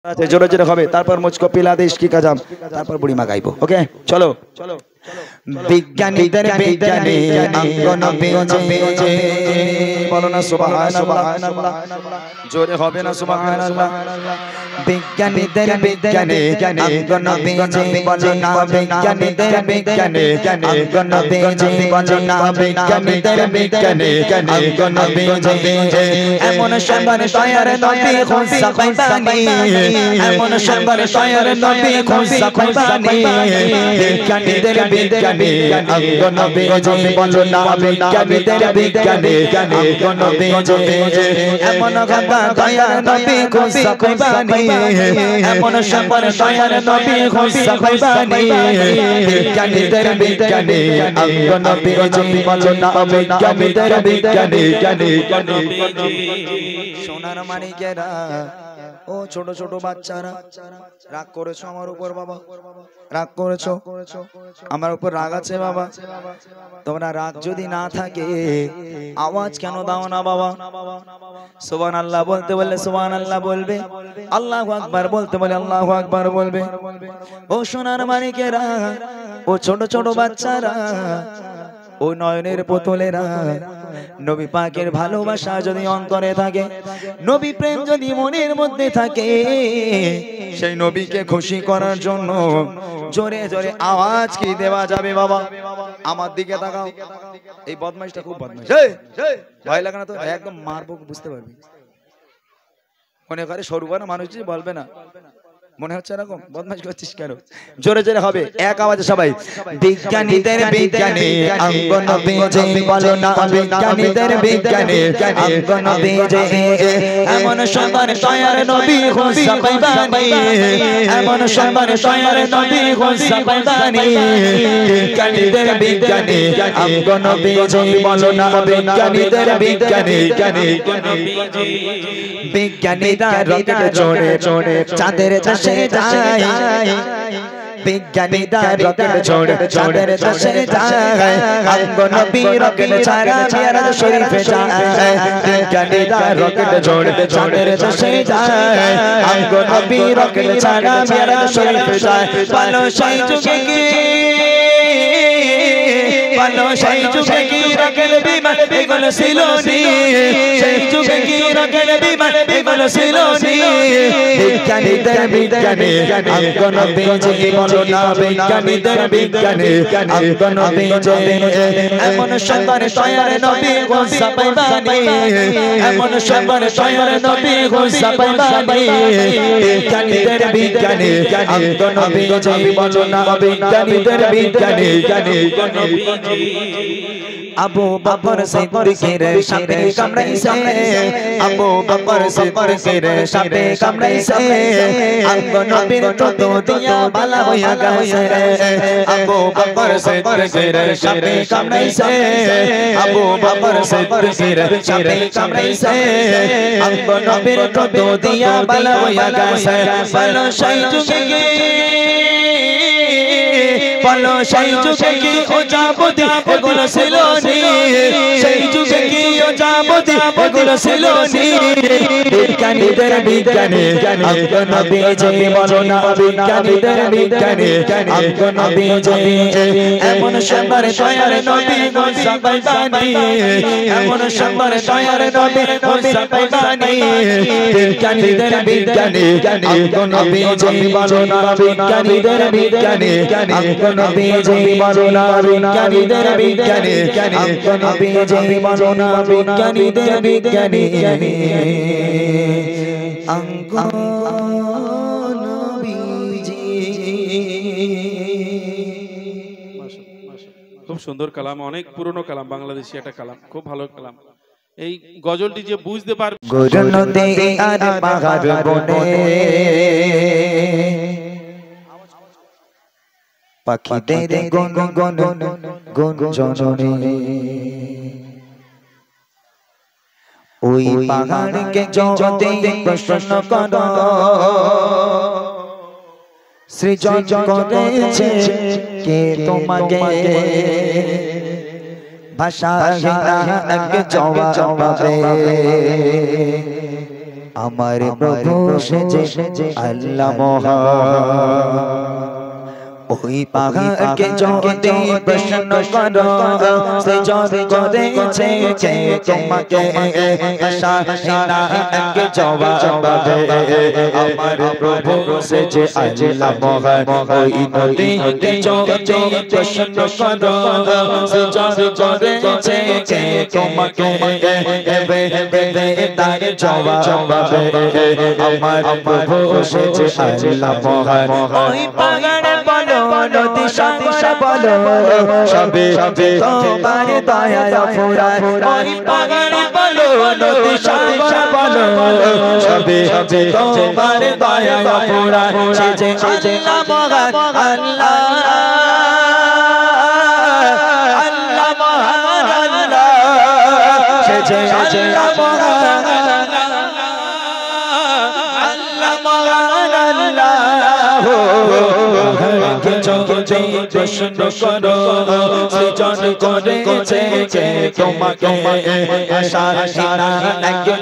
জোরে জোরে হবে, তারপর মুঝকো পিলা দে ইশকি का जाम, তারপর বুড়িমা গাইবো। ওকে চলো। বিজ্ঞানীদের বিজ্ঞানী অঙ্গন বেজে, বলো না সুবহানাল্লাহ, জোরে হবে না সুবহানাল্লাহ। বিজ্ঞানীদের বিজ্ঞানী অঙ্গন বেজে, বলো না বিজ্ঞানীদের বিজ্ঞানী অঙ্গন বেজে, বলো না বিজ্ঞানীদের বিজ্ঞানী অঙ্গন বেজে। এমন সবার তৈয়ার নবী খুশা পাইবানি, এমন সবার তৈয়ার নবী খুশা পাইবানি। বিজ্ঞানীদের বিজ্ঞানী অঙ্গন বেজে, বলো না বিজ্ঞানীদের বিজ্ঞানী অঙ্গন বেজে। এমন সবার তৈয়ার নবী খুশা পাইবানি, এমন সবার তৈয়ার নবী খুশা পাইবানি। বিজ্ঞানীদের বিজ্ঞানী অঙ্গন বেজে, বলো না বিজ্ঞানীদের বিজ্ঞানী। সোনার মানিকেরা, ও ছোট ছোট বাচ্চারা, রাগ করেছো আমার উপর বাবা? রাগ করেছো? আমার উপর রাগ আছে বাবা? তোমরা রাগ যদি না থাকে আওয়াজ কেন দাও না বাবা? সুবহানাল্লাহ বলতে বললে সুবহানাল্লাহ বলবে, আল্লাহু আকবার বলতে বলে আল্লাহু আকবার বলবে। ও সোনার মানিকেরা, ও ছোট ছোট বাচ্চারা, ও নয়নের পুতুলেরা, নবী পাকের ভালোবাসা যদি অন্তরে থাকে, নবী প্রেম যদি মনের মধ্যে থাকে, সেই নবীকে খুশি করার জন্য জোরে জোরে আওয়াজ কি দেওয়া যাবে বাবা? আমার দিকে তাকাও। এই বদমাইশটা খুব বদমাইশ, ভয় লাগে না তো? একদম মারবো, বুঝতে পারবি। মনে করে সরুবানা মানুষ বলবে না, মনে হচ্ছে এরকম বদমাইশ করছিস কেন? জোরে জোরে হবে, এক আওয়াজে সবাই। বিজ্ঞানীদের বিজ্ঞানী অঙ্গন বেজে, বলো না বিজ্ঞানীদের বিজ্ঞানী অঙ্গন বেজে। এমন সবার তৈয়ার নবী খুশা পাইবানি, এমন সবার তৈয়ার নবী খুশা পাইবানি। বিজ্ঞানীদের বিজ্ঞানী অঙ্গন বেজে, বলো না বিজ্ঞানীদের বিজ্ঞানী। বিজ্ঞানীরা রকেট জোড়ে জোড়ে চাঁদের দেশে যায়, বিজ্ঞানীরা রকেট জোড়ে চাঁদের দেশে যায়। অঙ্গন নবী রকেট ছাড়া মিরাজ শরীফে যায়। বিজ্ঞানীরা রকেট জোড়ে চাঁদের দেশে যায়। অঙ্গন নবী রকেট ছাড়া মিরাজ শরীফে যায়। ভালো সেই যুগে কি, ভালো সেই যুগে কি রকেট বিমান এগুলো ছিল নি, সেই যুগে কি রকেট বিমান এগুলো ছিল নি। বিজ্ঞানীদের বিজ্ঞানী অঙ্গন বেজে, বলো না বিজ্ঞানীদের বিজ্ঞানী অঙ্গন বেজে। এমন সবার তৈয়ার নবী খুশা পাইবানি, এমন সবার তৈয়ার নবী খুশা পাইবানি। বিজ্ঞানীদের বিজ্ঞানী অঙ্গন বেজে, বলো না বিজ্ঞানীদের বিজ্ঞানী। আবু বকর সিদ্দিকের সাপে কামড়াইছে, আবু বকর সিদ্দিকের সাপে কামড়াইছে। অঙ্গন নবীর তত দিয়া বালা হইয়া গেছে। আবু বকর সিদ্দিকের সাপে কামড়াইছে, আবু বকর সিদ্দিকের সাপে কামড়াইছে। অঙ্গন নবীর তত দিয়া বালা হইয়া গেছে। ভালো সেই যুগে কি, বলো সেই যুগে কি ও যাবতি এগুলো ছিল নি, সেই যুগে কি ও যাবতি এগুলো ছিল নি। বিজ্ঞানীদের বিজ্ঞানী অঙ্গন বেজে, বলো না বিজ্ঞানীদের বিজ্ঞানী অঙ্গন বেজে। এমন সবার তৈয়ার নবী খুশা পাইবানি, এমন সবার তৈয়ার নবী খুশা পাইবানি। বিজ্ঞানীদের বিজ্ঞানী অঙ্গন বেজে, বলো না বিজ্ঞানীদের বিজ্ঞানী অঙ্গন বেজে, বলো না বিজ্ঞানীদের বিজ্ঞানী অঙ্গন বেজে, বলো না বিজ্ঞানীদের বিজ্ঞানী অঙ্গন বেজে। খুব সুন্দর কালাম, অনেক পুরনো কালাম, বাংলাদেশি একটা কালাম, খুব ভালো কালাম। এই গজলটি যে বুঝতে পারবে, গরুন নদী আর পাহাড় বনে পাখিদের গুন গুন গুঞ্জনে, ওই পাহাড়কে যদি প্রশ্ন করো, সৃজন করেছে কে তোমাকে? ভাষাহীন এক জবাবে আমার প্রভু সেজে আল্লাহ মহান ওই পাহাড়কে যদি প্রশ্ন করো সে যদি করেছে কে তোমাকে শাহিনাকে জবাব দেবে আমার প্রভু সেজে আল্লাহ মহান ওই নদীকে যদি প্রশ্ন করো সে যদি করেছে কে তোমাকে তার জবাব দেবে আমার প্রভু সেজে আল্লাহ মহান ওই পাহাড়ে বলো নদী সাগর বলো সবে তোমার দয়া ফুরায় ওই পাহাড়ে বলো নদী সাগর বলো সবে তোমার দয়া ফুরায় সেজে আল্লাহ মহান আল্লাহ আল্লাহ মহান আল্লাহ সেজে আল্লাহ মহান আল্লাহ মহান আল্লাহ যদি প্রশ্ন করো সৃজন করেছে কে তোমাকে শাহিনাকে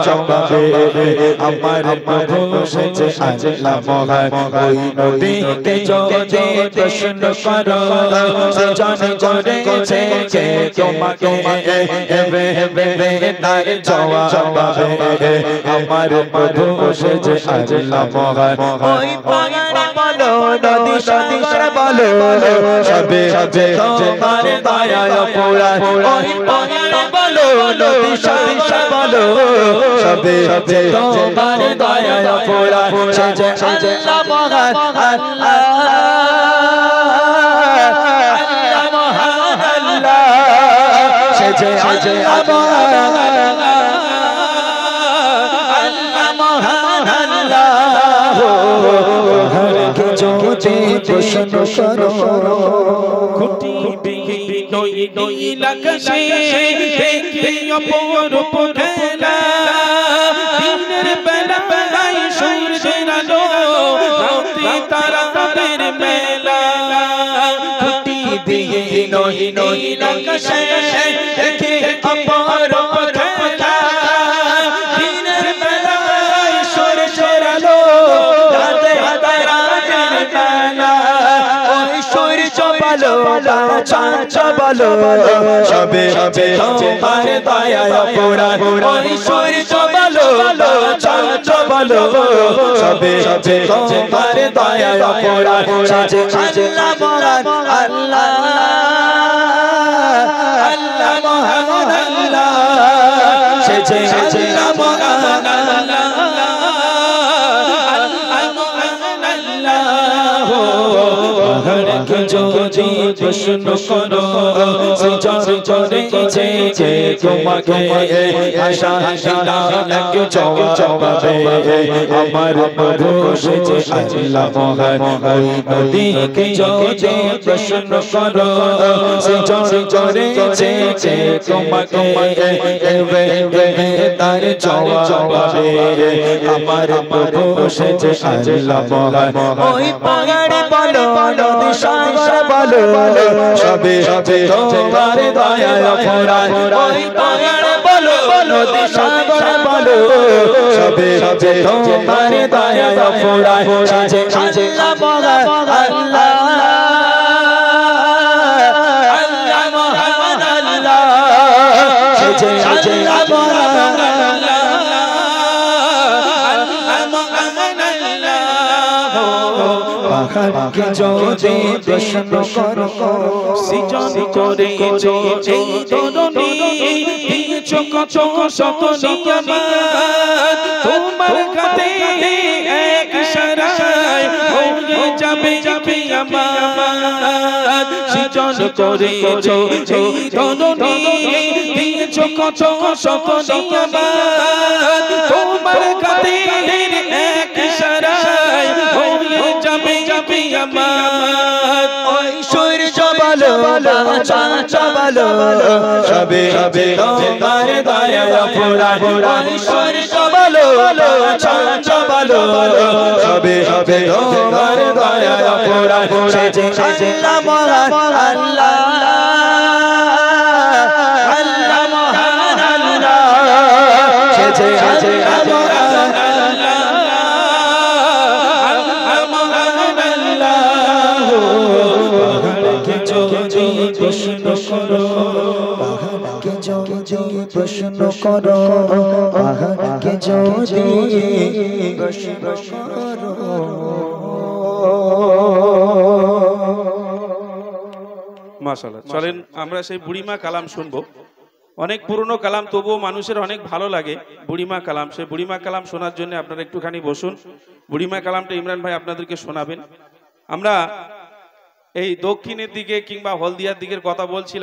জবাব দেবে আমার প্রভু সেজে আল্লাহ মহান ওই নদীকে যদি প্রশ্ন করো সৃজন করেছে কে তোমাকে তার জবাব দেবে আমার প্রভু সেজে আল্লাহ মহান ওই পাহাড়ে বলো নদী সাগর বলো সবে তোমার দয়া ফুরায় ওই পাহাড়ে বলো নদী সাগর বলো সবে তোমার দয়া ফুরায় সেজে আল্লাহ মহান আল্লাহ আল্লাহ মহান আল্লাহ সেজে আল্লাহ মহান আল্লাহ মহান আল্লাহ যদি প্রশ্ন করো খুঁটি বিহি লাগাসে দেখি অপরূপ খেলা দিনের বেলা বেলায় সূর্যের আলো রাতে তারাদের মেলা খুঁটি বিহি লাগাসে দেখি অপরূপ খেলা দিনের বেলায় সূর্যের আলো রাতে চাঁদ বলো সবে তোমার দয়া ফুরায় ওই সূর্য বলো চাঁদ বলো সবে তোমার দয়া ফুরায় সেজে আল্লাহ মহান আল্লাহ আল্লাহ মহান আল্লাহ সেজে আল্লাহ মহান আল্লাহ যদি প্রশ্ন করো সৃজন করেছে কে তোমাকে শাহিনাকে জবাব দেবে আমার প্রভু সেজে আল্লাহ মহান ওই নদীকে যদি প্রশ্ন করো সৃজন করেছে কে তোমাকে তার জবাব দেবে আমার প্রভু সেজে আল্লাহ মহান ওই পাহাড়ে বলো নদী সাগর বলো সবে তোমার দয়া ফুরায় ওই পাহাড়ে বলো নদী সাগর বলো সবে তোমার দয়া ফুরায় সেজে আল্লাহ মহান আল্লাহ আল্লাহ মহান আল্লাহ সেজে আল্লাহ মহান পাহাড়কে যদি প্রশ্ন করো সৃজন করেছে এই ধরনী দিয়েছো কত শত নিয়ামত তোমার কাছে এক ইশারায় হয়ে যাবে আমার সৃজন করেছো এই ধরনী দিয়েছো কত শত নিয়ামত তোমার কাছে এক ইশারায় হয়ে যাবে আমার ওই সূর্য বলো চাঁদ বলো সবে তোমার দয়া ফুরায় ওই সূর্য বলো চাঁদ বলো সবে তোমার দয়া ফুরায় সেজে আল্লাহ মহান আল্লাহ আল্লাহ মহান আল্লাহ সেজে আল্লাহ মহান প্রশ্ন করো পাহাড়কে যদি প্রশ্ন করো পাহাড়কে যদি প্রশ্ন করো মাশাআল্লাহ। চলেন আমরা সেই বুড়িমা কালাম শুনবো। অনেক পুরনো কালাম, তবুও মানুষের অনেক ভালো লাগে বুড়িমা কালাম। সেই বুড়িমা কালাম শোনার জন্য আপনারা একটুখানি বসুন। বুড়িমা কালামটা ইমরান ভাই আপনাদেরকে শোনাবেন। আমরা এই দক্ষিণের দিকে কিংবা হলদিয়ার দিকের কথা বলছিলাম।